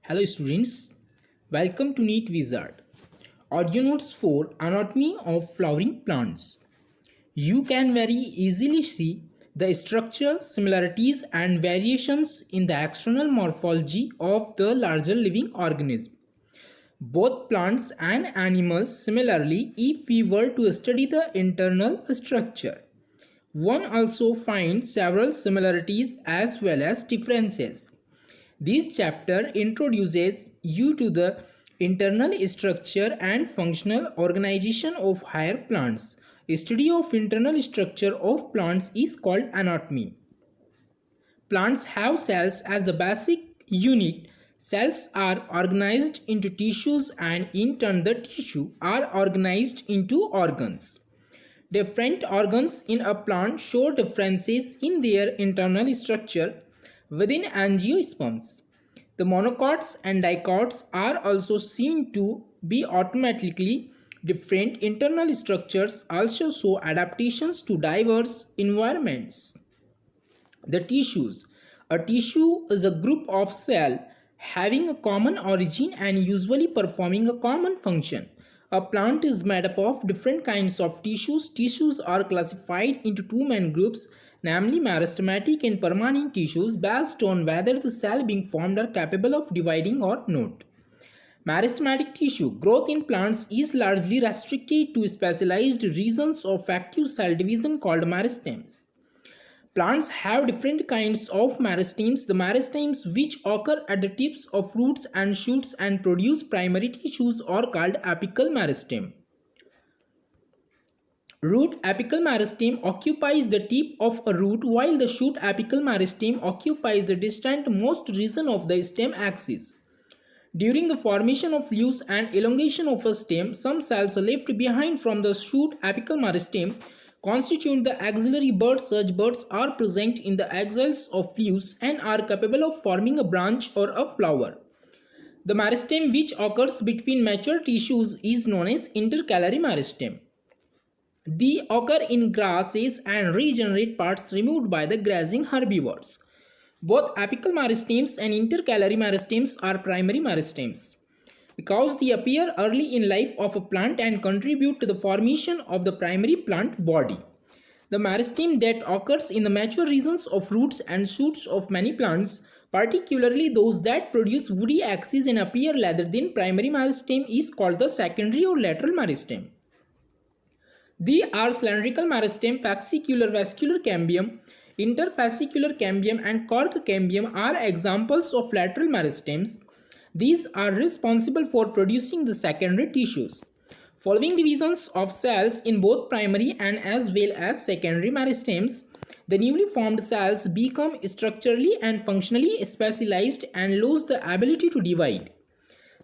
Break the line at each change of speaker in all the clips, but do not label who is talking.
Hello students, welcome to Neat Wizard. Audio notes for Anatomy of Flowering Plants. You can very easily see the structural similarities and variations in the external morphology of the larger living organism. Both plants and animals similarly if we were to study the internal structure. One also finds several similarities as well as differences. This chapter introduces you to the internal structure and functional organization of higher plants. A study of internal structure of plants is called anatomy. Plants have cells as the basic unit. Cells are organized into tissues and in turn the tissue are organized into organs. Different organs in a plant show differences in their internal structure within angiosperms. The monocots and dicots are also seen to be automatically different. Internal structures also show adaptations to diverse environments. The tissues. A tissue is a group of cells having a common origin and usually performing a common function. A plant is made up of different kinds of tissues. Tissues are classified into two main groups, namely meristematic and permanent tissues, based on whether the cell being formed are capable of dividing or not. Meristematic tissue growth in plants is largely restricted to specialized regions of active cell division called meristems. Plants have different kinds of meristems. The meristems which occur at the tips of roots and shoots and produce primary tissues are called apical meristem. Root apical meristem occupies the tip of a root while the shoot apical meristem occupies the distant most region of the stem axis. During the formation of leaves and elongation of a stem, some cells left behind from the shoot apical meristem constitute the axillary buds. Such buds are present in the axils of leaves and are capable of forming a branch or a flower. The meristem which occurs between mature tissues is known as intercalary meristem. They occur in grasses and regenerate parts removed by the grazing herbivores. Both apical meristems and intercalary meristems are primary meristems because they appear early in life of a plant and contribute to the formation of the primary plant body. The meristem that occurs in the mature regions of roots and shoots of many plants, particularly those that produce woody axes and appear rather than primary meristem, is called the secondary or lateral meristem. They are cylindrical meristem, fascicular vascular cambium, interfascicular cambium and cork cambium are examples of lateral meristems. These are responsible for producing the secondary tissues. Following divisions of cells in both primary and as well as secondary meristems, the newly formed cells become structurally and functionally specialized and lose the ability to divide.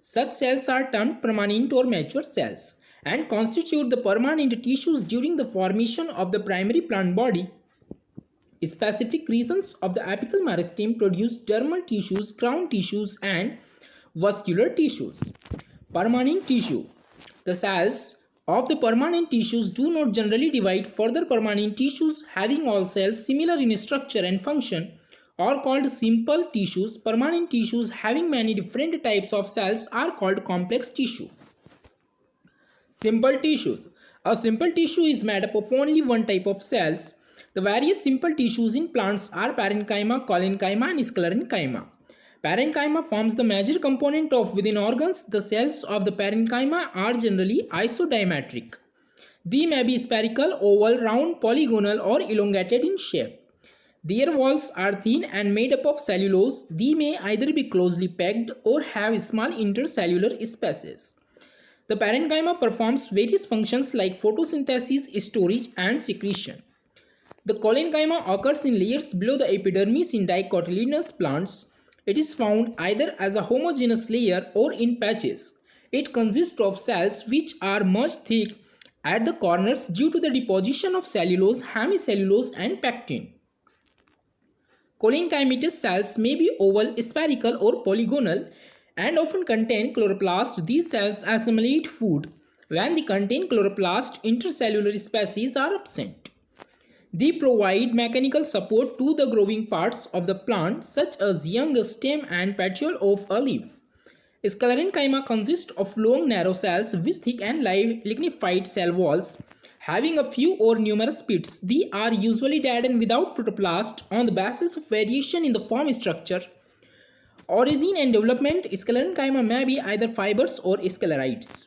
Such cells are termed permanent or mature cells and constitute the permanent tissues during the formation of the primary plant body. Specific regions of the apical meristem produce dermal tissues, crown tissues and vascular tissues. Permanent tissue. The cells of the permanent tissues do not generally divide. Further, permanent tissues having all cells similar in structure and function are called simple tissues. Permanent tissues having many different types of cells are called complex tissue. Simple tissues. A simple tissue is made up of only one type of cells. The various simple tissues in plants are parenchyma, collenchyma and sclerenchyma. Parenchyma forms the major component of within organs. The cells of the parenchyma are generally isodiametric. They may be spherical, oval, round, polygonal or elongated in shape. Their walls are thin and made up of cellulose. They may either be closely packed or have small intercellular spaces. The parenchyma performs various functions like photosynthesis, storage and secretion. The collenchyma occurs in layers below the epidermis in dicotyledonous plants. It is found either as a homogeneous layer or in patches. It consists of cells which are much thick at the corners due to the deposition of cellulose, hemicellulose and pectin. Collenchymatous cells may be oval, spherical or polygonal and often contain chloroplast. These cells assimilate food. When they contain chloroplast, intercellular species are absent. They provide mechanical support to the growing parts of the plant such as young stem and petiole of a leaf. Sclerenchyma consists of long narrow cells with thick and lignified cell walls having a few or numerous pits. They are usually dead and without protoplast on the basis of variation in the form structure. Origin and development. Sclerenchyma may be either fibers or sclerites.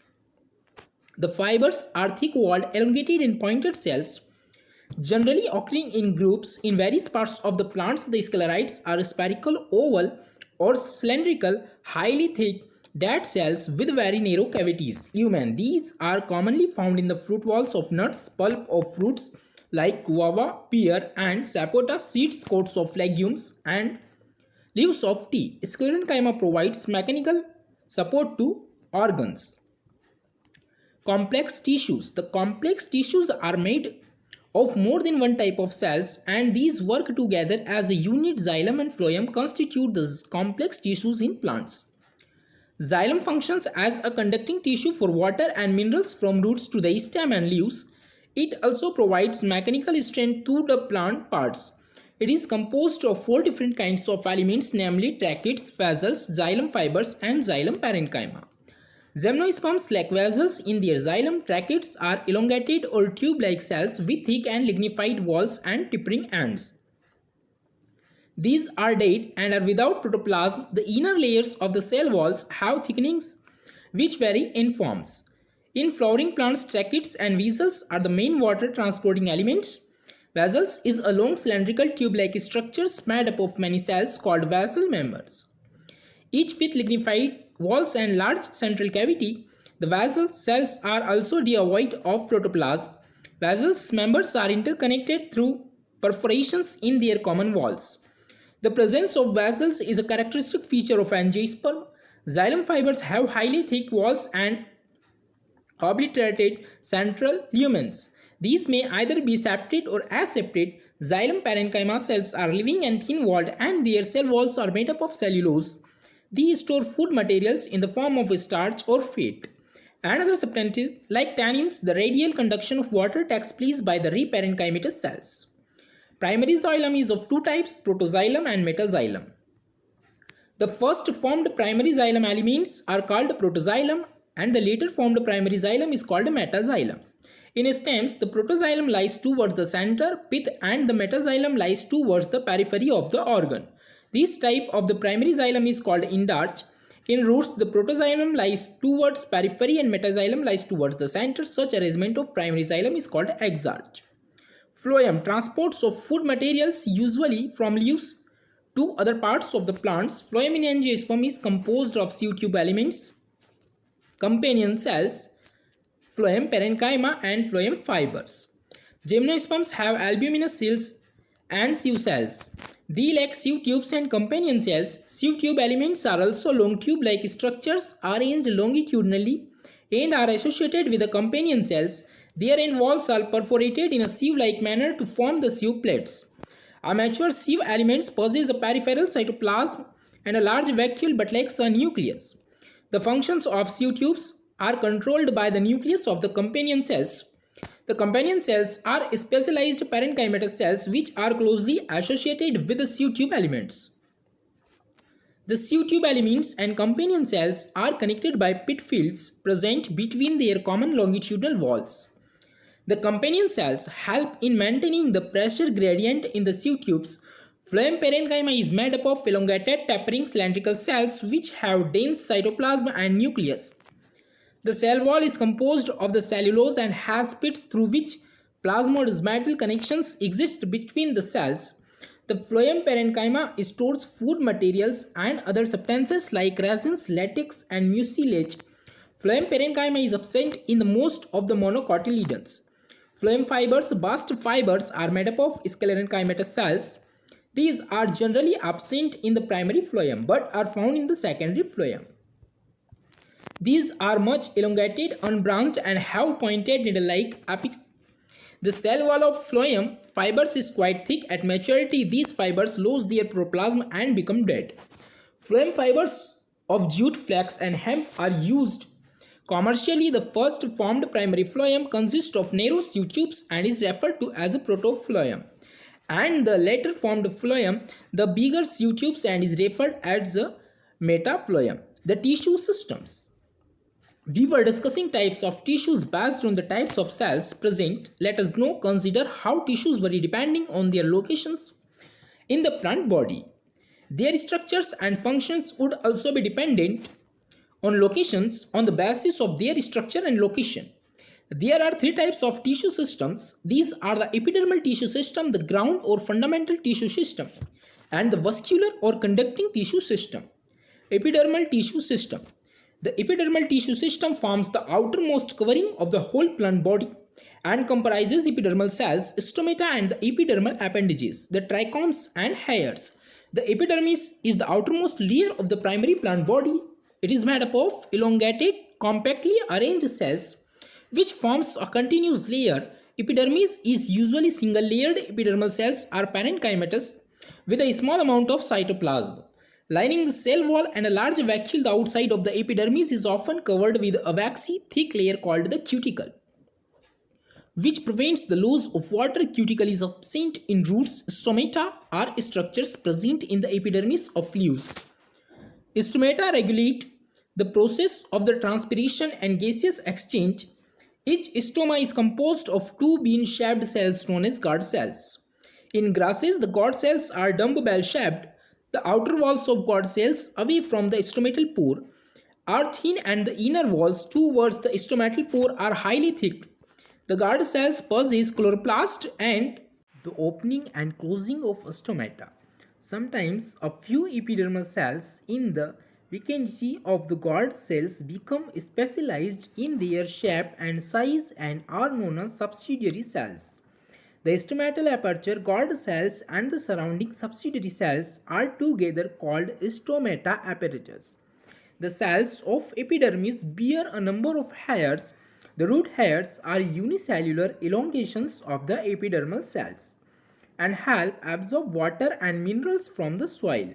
The fibers are thick-walled, elongated and pointed cells, generally occurring in groups. In various parts of the plants, the sclerites are spherical, oval, or cylindrical, highly thick, dead cells with very narrow cavities. Lumen. These are commonly found in the fruit walls of nuts, pulp of fruits like guava, pear, and sapota, seeds, coats of legumes, and leaves of tea. Sclerenchyma provides mechanical support to organs. Complex tissues. The complex tissues are made of more than one type of cells, and these work together as a unit. Xylem and phloem constitute the complex tissues in plants. Xylem functions as a conducting tissue for water and minerals from roots to the stem and leaves. It also provides mechanical strength to the plant parts. It is composed of 4 different kinds of elements, namely tracheids, vessels, xylem fibers, and xylem parenchyma. Gymnosperms lack vessels in their xylem. Tracheids are elongated or tube-like cells with thick and lignified walls and tapering ends. These are dead and are without protoplasm. The inner layers of the cell walls have thickenings which vary in forms. In flowering plants, tracheids and vessels are the main water transporting elements. Vessels is a long cylindrical tube-like structure made up of many cells called vessel members, each with lignified walls and large central cavity. The vessel cells are also devoid of protoplasm. Vessels members are interconnected through perforations in their common walls. The presence of vessels is a characteristic feature of angiosperm. Xylem fibers have highly thick walls and obliterated central lumens. These may either be septate or aseptate. Xylem parenchyma cells are living and thin-walled, and their cell walls are made up of cellulose. These store food materials in the form of starch or fat and other substances like tannins. The radial conduction of water takes place by the reparenchymatous cells. Primary xylem is of two types, protoxylem and metaxylem. The first formed primary xylem elements are called protoxylem, and the later formed primary xylem is called metaxylem. In stems, the protoxylem lies towards the center pith and the metaxylem lies towards the periphery of the organ. This type of the primary xylem is called endarch. In roots, the protoxylem lies towards periphery and metaxylem lies towards the center. Such arrangement of primary xylem is called exarch. Phloem. Transports of food materials usually from leaves to other parts of the plants. Phloem in angiosperm is composed of sieve tube elements, companion cells, phloem parenchyma, and phloem fibers. Gymnosperms have albuminous cells and sieve cells. They lack sieve tubes and companion cells. Sieve tube elements are also long tube-like structures arranged longitudinally and are associated with the companion cells. Their end walls are perforated in a sieve-like manner to form the sieve plates. A mature sieve element possesses a peripheral cytoplasm and a large vacuole but lacks a nucleus. The functions of sieve tubes are controlled by the nucleus of the companion cells. The companion cells are specialized parenchymatous cells which are closely associated with the sieve tube elements. The sieve tube elements and companion cells are connected by pit fields present between their common longitudinal walls. The companion cells help in maintaining the pressure gradient in the sieve tubes. Phloem parenchyma is made up of elongated tapering cylindrical cells which have dense cytoplasm and nucleus. The cell wall is composed of the cellulose and has pits through which plasmodesmatal connections exist between the cells. The phloem parenchyma stores food materials and other substances like resins, latex, and mucilage. Phloem parenchyma is absent in the most of the monocotyledons. Phloem fibers, bast fibers, are made up of sclerenchymatous cells. These are generally absent in the primary phloem but are found in the secondary phloem. These are much elongated, unbranched, and have pointed needle-like apex. The cell wall of phloem fibers is quite thick. At maturity, these fibers lose their protoplasm and become dead. Phloem fibers of jute, flax, and hemp are used commercially. The first formed primary phloem consists of narrow sieve tubes and is referred to as a protophloem. And the later formed phloem, the bigger sieve tubes, and is referred as a metaphloem. The tissue systems. We were discussing types of tissues based on the types of cells present. Let us now consider how tissues vary depending on their locations in the plant body. Their structures and functions would also be dependent on locations on the basis of their structure and location. There are three types of tissue systems. These are the epidermal tissue system, the ground or fundamental tissue system, and the vascular or conducting tissue system. Epidermal tissue system. The epidermal tissue system forms the outermost covering of the whole plant body and comprises epidermal cells, stomata, and the epidermal appendages, the trichomes and hairs. The epidermis is the outermost layer of the primary plant body. It is made up of elongated, compactly arranged cells which forms a continuous layer. Epidermis is usually single-layered. Epidermal cells are parenchymatous with a small amount of cytoplasm lining the cell wall and a large vacuole. The outside of the epidermis is often covered with a waxy, thick layer called the cuticle, which prevents the loss of water. Cuticle is absent in roots. Stomata are structures present in the epidermis of leaves. Stomata regulate the process of the transpiration and gaseous exchange. Each stoma is composed of two bean-shaped cells known as guard cells. In grasses, the guard cells are dumbbell-shaped. The outer walls of guard cells away from the stomatal pore are thin and the inner walls towards the stomatal pore are highly thick. The guard cells possess chloroplast and the opening and closing of stomata. Sometimes a few epidermal cells in the vicinity of the guard cells become specialized in their shape and size and are known as subsidiary cells. The stomatal aperture guard cells and the surrounding subsidiary cells are together called stomata apparatus. The cells of epidermis bear a number of hairs. The root hairs are unicellular elongations of the epidermal cells and help absorb water and minerals from the soil.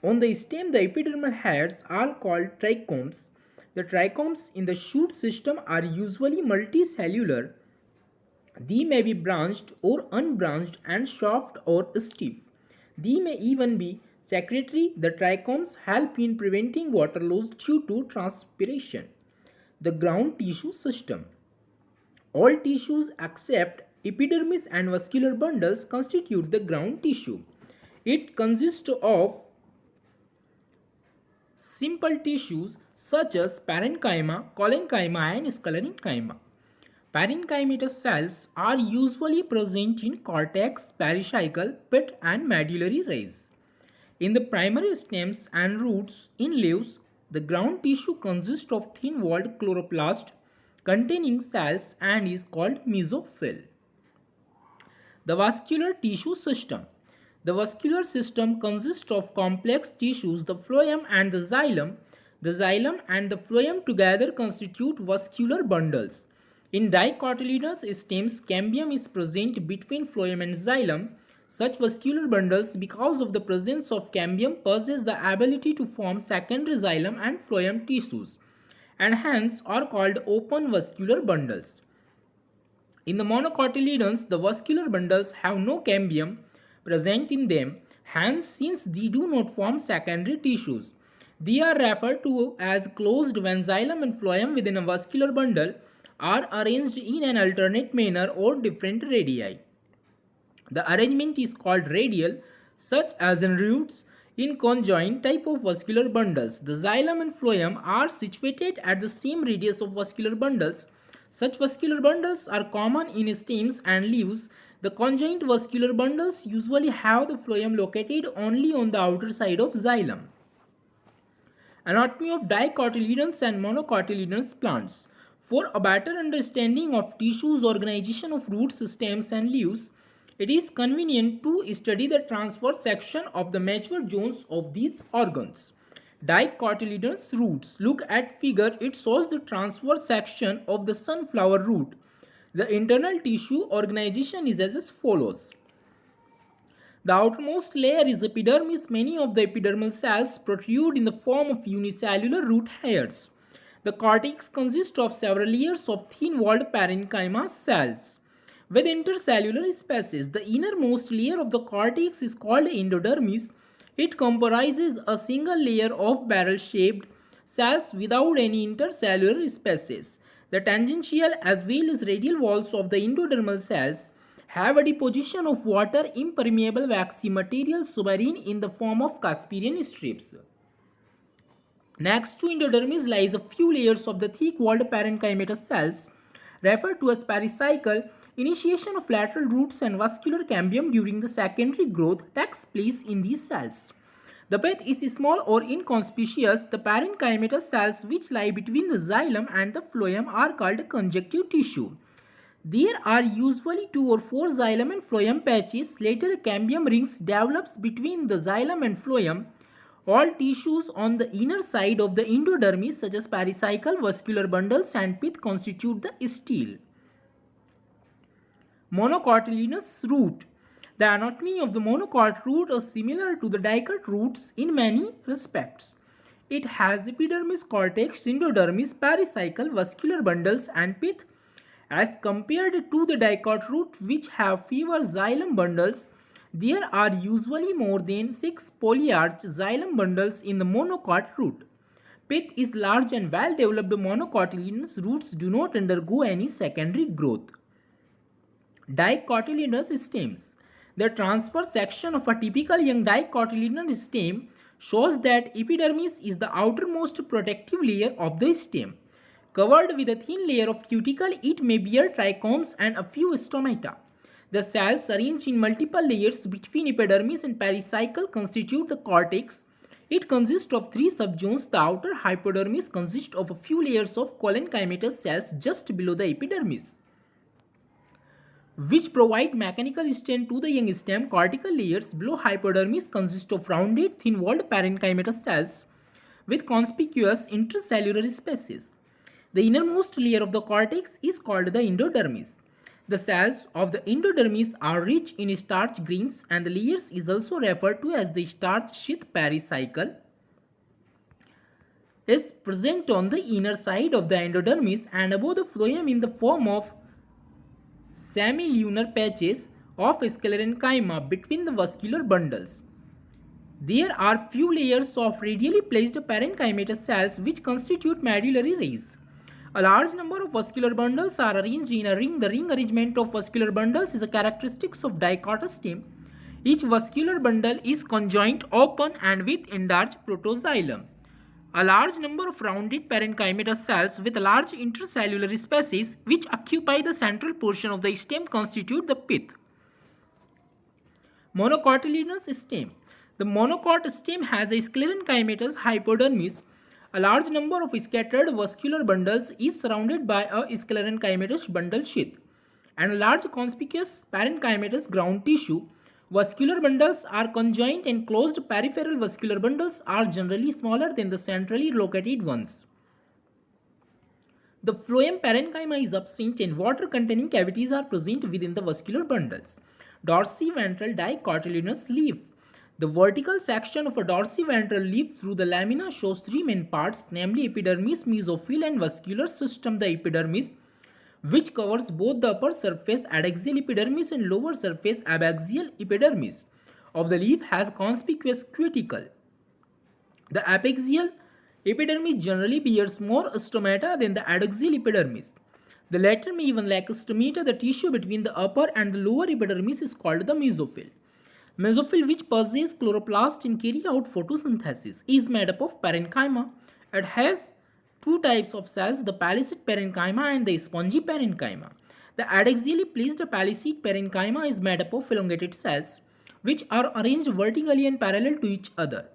On the stem, the epidermal hairs are called trichomes. The trichomes in the shoot system are usually multicellular. They may be branched or unbranched and soft or stiff. They may even be secretory. The trichomes help in preventing water loss due to transpiration. The ground tissue system. All tissues except epidermis and vascular bundles constitute the ground tissue. It consists of simple tissues such as parenchyma, collenchyma, and sclerenchyma. Parenchymatous cells are usually present in cortex, pericycle, pit, and medullary rays. In the primary stems and roots in leaves, the ground tissue consists of thin-walled chloroplast containing cells and is called mesophyll. The vascular tissue system. The vascular system consists of complex tissues, the phloem and the xylem. The xylem and the phloem together constitute vascular bundles. In dicotyledonous stems, cambium is present between phloem and xylem. Such vascular bundles, because of the presence of cambium, possess the ability to form secondary xylem and phloem tissues, and hence are called open vascular bundles. In the monocotyledons, the vascular bundles have no cambium present in them. Hence, since they do not form secondary tissues, they are referred to as closed when xylem and phloem within a vascular bundle are arranged in an alternate manner or different radii. The arrangement is called radial, such as in roots. In conjoined type of vascular bundles, the xylem and phloem are situated at the same radius of vascular bundles. Such vascular bundles are common in stems and leaves. The conjoined vascular bundles usually have the phloem located only on the outer side of xylem. Anatomy of dicotyledons and monocotyledonous plants. For a better understanding of tissues, organization of roots, stems, and leaves, it is convenient to study the transverse section of the mature zones of these organs. Dicotyledonous roots. Look at figure. It shows the transverse section of the sunflower root. The internal tissue organization is as follows. The outermost layer is epidermis. Many of the epidermal cells protrude in the form of unicellular root hairs. The cortex consists of several layers of thin-walled parenchyma cells with intercellular spaces. The innermost layer of the cortex is called endodermis. It comprises a single layer of barrel-shaped cells without any intercellular spaces. The tangential as well as radial walls of the endodermal cells have a deposition of water impermeable waxy material sovereign in the form of Casparian strips. Next to endodermis lies a few layers of the thick-walled parenchymatous cells referred to as pericycle. Initiation of lateral roots and vascular cambium during the secondary growth takes place in these cells. The pith is small or inconspicuous. The parenchymatous cells which lie between the xylem and the phloem are called conjunctive tissue. There are usually 2 or 4 xylem and phloem patches. Later, cambium rings develops between the xylem and phloem. All tissues on the inner side of the endodermis, such as pericycle, vascular bundles, and pith, constitute the stele. Monocotyledonous root. The anatomy of the monocot root is similar to the dicot roots in many respects. It has epidermis, cortex, endodermis, pericycle, vascular bundles, and pith. As compared to the dicot root, which have fewer xylem bundles, there are usually more than 6 polyarch xylem bundles in the monocot root. Pith is large and well developed. Monocotyledonous roots do not undergo any secondary growth. Dicotyledonous stems. The transverse section of a typical young dicotyledonous stem shows that epidermis is the outermost protective layer of the stem. Covered with a thin layer of cuticle, it may bear trichomes and a few stomata. The cells arranged in multiple layers between epidermis and pericycle constitute the cortex. It consists of 3 subzones. The outer hypodermis consists of a few layers of collenchymatous cells just below the epidermis, which provide mechanical strength to the young stem. Cortical layers below hypodermis consist of rounded, thin-walled parenchymatous cells with conspicuous intercellular spaces. The innermost layer of the cortex is called the endodermis. The cells of the endodermis are rich in starch grains, and the layers is also referred to as the starch sheath. Pericycle is present on the inner side of the endodermis and above the phloem in the form of semilunar patches of sclerenchyma between the vascular bundles. There are few layers of radially placed parenchymatous cells which constitute medullary rays. A large number of vascular bundles are arranged in a ring. The ring arrangement of vascular bundles is a characteristic of dicotous stem. Each vascular bundle is conjoint, open, and with enlarged protoxylem. A large number of rounded parenchymatous cells with large intercellular spaces which occupy the central portion of the stem constitute the pith. Monocotyledonous stem. The monocot stem has a sclerenchymatous hypodermis. A large number of scattered vascular bundles is surrounded by a sclerenchymatous bundle sheath and a large conspicuous parenchymatous ground tissue. Vascular bundles are conjoint and closed. Peripheral vascular bundles are generally smaller than the centrally located ones. The phloem parenchyma is absent and water-containing cavities are present within the vascular bundles. Dorsiventral dicotyledonous leaf. The vertical section of a dorsiventral leaf through the lamina shows 3 main parts, namely epidermis, mesophyll, and vascular system. The epidermis, which covers both the upper surface adaxial epidermis and lower surface abaxial epidermis of the leaf, has conspicuous cuticle. The abaxial epidermis generally bears more stomata than the adaxial epidermis. The latter may even lack stomata. The tissue between the upper and the lower epidermis is called the mesophyll. Mesophyll, which possesses chloroplast and carry out photosynthesis, is made up of parenchyma. It has 2 types of cells, the palisade parenchyma and the spongy parenchyma. The adaxially placed palisade parenchyma is made up of elongated cells, which are arranged vertically and parallel to each other.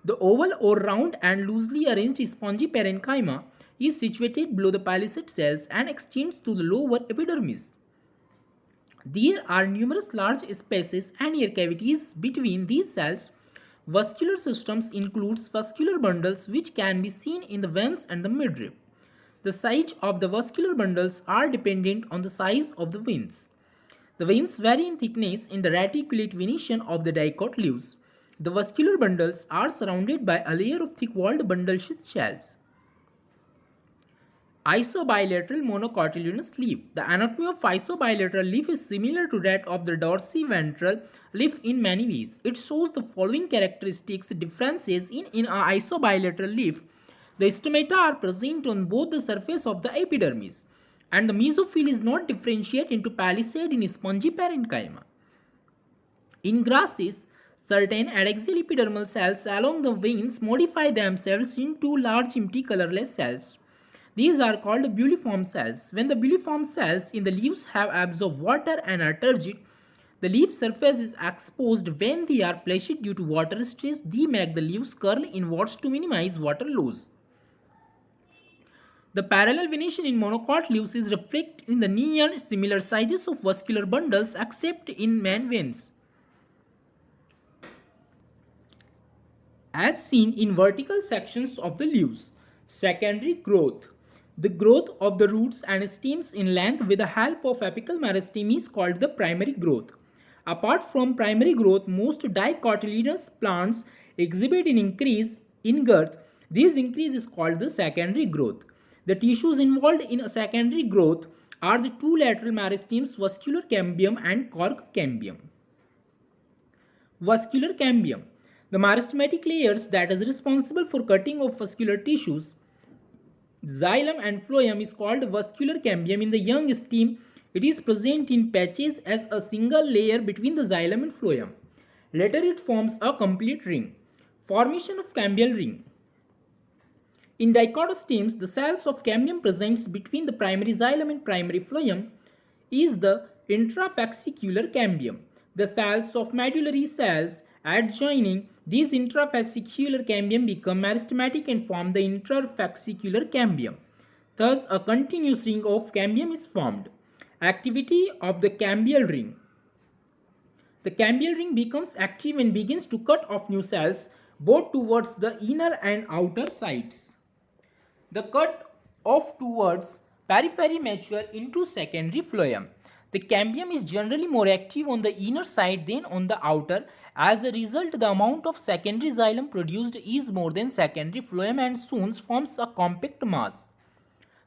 The oval or round and loosely arranged spongy parenchyma is situated below the palisade cells and extends to the lower epidermis. There are numerous large spaces and air cavities between these cells. Vascular systems includes vascular bundles which can be seen in the veins and the midrib. The size of the vascular bundles are dependent on the size of the veins. The veins vary in thickness in the reticulate venation of the dicot leaves. The vascular bundles are surrounded by a layer of thick-walled bundle sheath shells. Isobilateral monocotyledonous leaf. The anatomy of isobilateral leaf is similar to that of the dorsiventral leaf in many ways. It shows the following characteristics differences in an isobilateral leaf. The stomata are present on both the surface of the epidermis, and the mesophyll is not differentiated into palisade in spongy parenchyma. In grasses, certain adaxial epidermal cells along the veins modify themselves into large empty colorless cells. These are called buliform cells. When the buliform cells in the leaves have absorbed water and are turgid, the leaf surface is exposed. When they are fleshy due to water stress, they make the leaves curl inwards to minimize water loss. The parallel venation in monocot leaves is reflected in the near similar sizes of vascular bundles except in main veins, as seen in vertical sections of the leaves. Secondary growth. The growth of the roots and stems in length with the help of apical meristeme is called the primary growth. Apart from primary growth, most dicotyledonous plants exhibit an increase in girth. This increase is called the secondary growth. The tissues involved in a secondary growth are the two lateral meristems, vascular cambium and cork cambium. Vascular cambium. The meristematic layers that is responsible for cutting of vascular tissues, xylem and phloem, is called vascular cambium. In the young stem, it is present in patches as a single layer between the xylem and phloem. Later it forms a complete ring. Formation of cambial ring. In dichotostems, the cells of cambium present between the primary xylem and primary phloem is the intrafascicular cambium. The cells of medullary cells adjoining these intrafascicular cambium become meristematic and form the interfascicular cambium. Thus, a continuous ring of cambium is formed. Activity of the cambial ring. The cambial ring becomes active and begins to cut off new cells both towards the inner and outer sides. The cut off towards periphery mature into secondary phloem. The cambium is generally more active on the inner side than on the outer. As a result, the amount of secondary xylem produced is more than secondary phloem and soon forms a compact mass.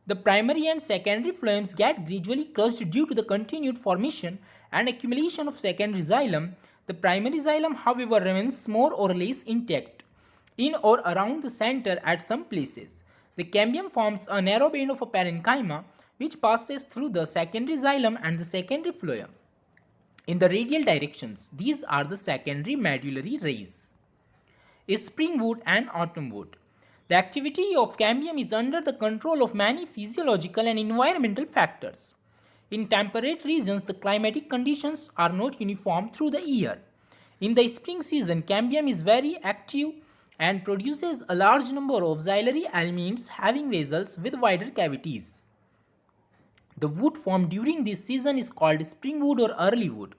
The primary and secondary phloems get gradually crushed due to the continued formation and accumulation of secondary xylem. The primary xylem, however, remains more or less intact in or around the center at some places. The cambium forms a narrow band of a parenchyma which passes through the secondary xylem and the secondary phloem. In the radial directions, these are the secondary medullary rays. Springwood and autumnwood. The activity of cambium is under the control of many physiological and environmental factors. In temperate regions, the climatic conditions are not uniform through the year. In the spring season, cambium is very active and produces a large number of xylary elements having vessels with wider cavities. The wood formed during this season is called springwood or early wood.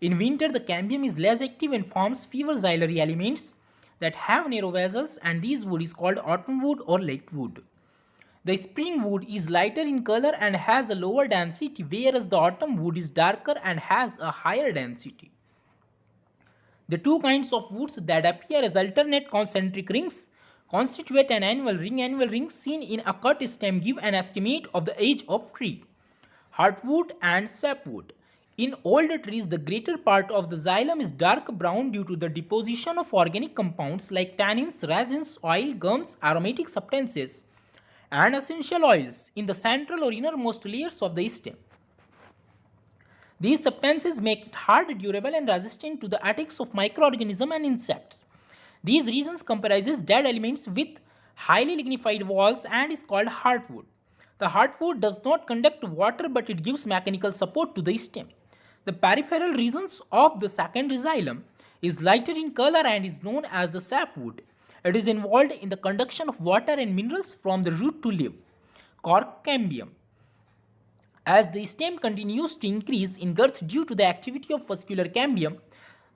In winter, the cambium is less active and forms fewer xylary elements that have narrow vessels, and this wood is called autumn wood or late wood. The spring wood is lighter in color and has a lower density, whereas the autumn wood is darker and has a higher density. The two kinds of woods that appear as alternate concentric rings constitute an annual ring. Annual rings seen in a cut stem give an estimate of the age of tree. Heartwood and sapwood. In older trees, the greater part of the xylem is dark brown due to the deposition of organic compounds like tannins, resins, oil, gums, aromatic substances, and essential oils in the central or innermost layers of the stem. These substances make it hard, durable, and resistant to the attacks of microorganisms and insects. These resins comprises dead elements with highly lignified walls and is called heartwood. The heartwood does not conduct water, but it gives mechanical support to the stem. The peripheral regions of the secondary xylem is lighter in color and is known as the sapwood. It is involved in the conduction of water and minerals from the root to leaf. Cork cambium. As the stem continues to increase in girth due to the activity of vascular cambium,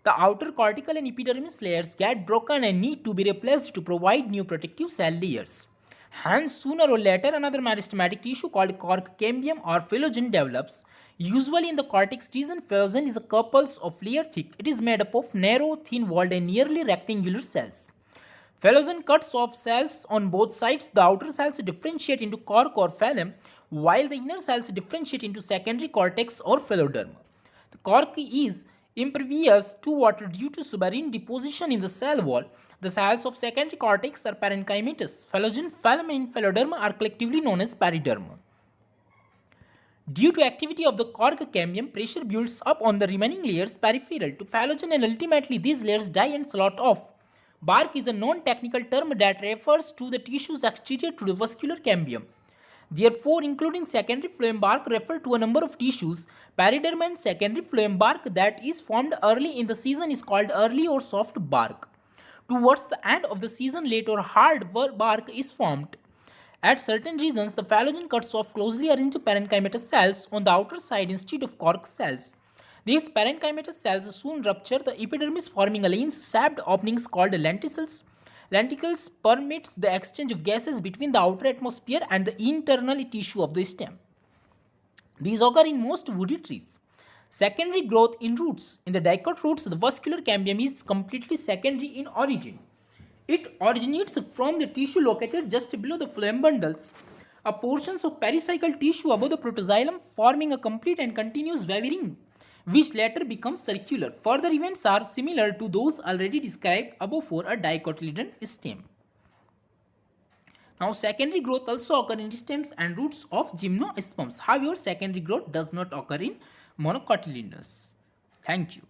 the outer cortical and epidermis layers get broken and need to be replaced to provide new protective cell layers. Hence, sooner or later, another meristematic tissue called cork cambium or phellogen develops. Usually in the cortex region, phellogen is a couple of layer thick. It is made up of narrow, thin-walled and nearly rectangular cells. Phellogen cuts off cells on both sides. The outer cells differentiate into cork or phloem, while the inner cells differentiate into secondary cortex or phelloderma. The cork is impervious to water due to submarine deposition in the cell wall. The cells of secondary cortex are parenchymatous. Phalogen, phylum, and phyloderma are collectively known as pariderma. Due to activity of the cork cambium, pressure builds up on the remaining layers peripheral to phalogen and ultimately these layers die and slot off. Bark is a non-technical term that refers to the tissues exterior to the vascular cambium. Therefore, including secondary phloem bark refer to a number of tissues. Pariderma and secondary phloem bark that is formed early in the season is called early or soft bark. Towards the end of the season, late or hard bark is formed. At certain regions, the phalogen cuts off closely arranged parenchymatous cells on the outer side instead of cork cells. These parenchymatous cells soon rupture the epidermis, forming a lens-shaped openings called lenticels. Lenticels permits the exchange of gases between the outer atmosphere and the internal tissue of the stem. These occur in most woody trees. Secondary growth in roots. In the dicot roots, the vascular cambium is completely secondary in origin. It originates from the tissue located just below the phloem bundles, a portions of pericycle tissue above the protoxylem, forming a complete and continuous wavy ring, which later becomes circular. Further events are similar to those already described above for a dicotyledon stem. Now, secondary growth also occur in stems and roots of gymnosperms. However, secondary growth does not occur in monocotyledons. Thank you.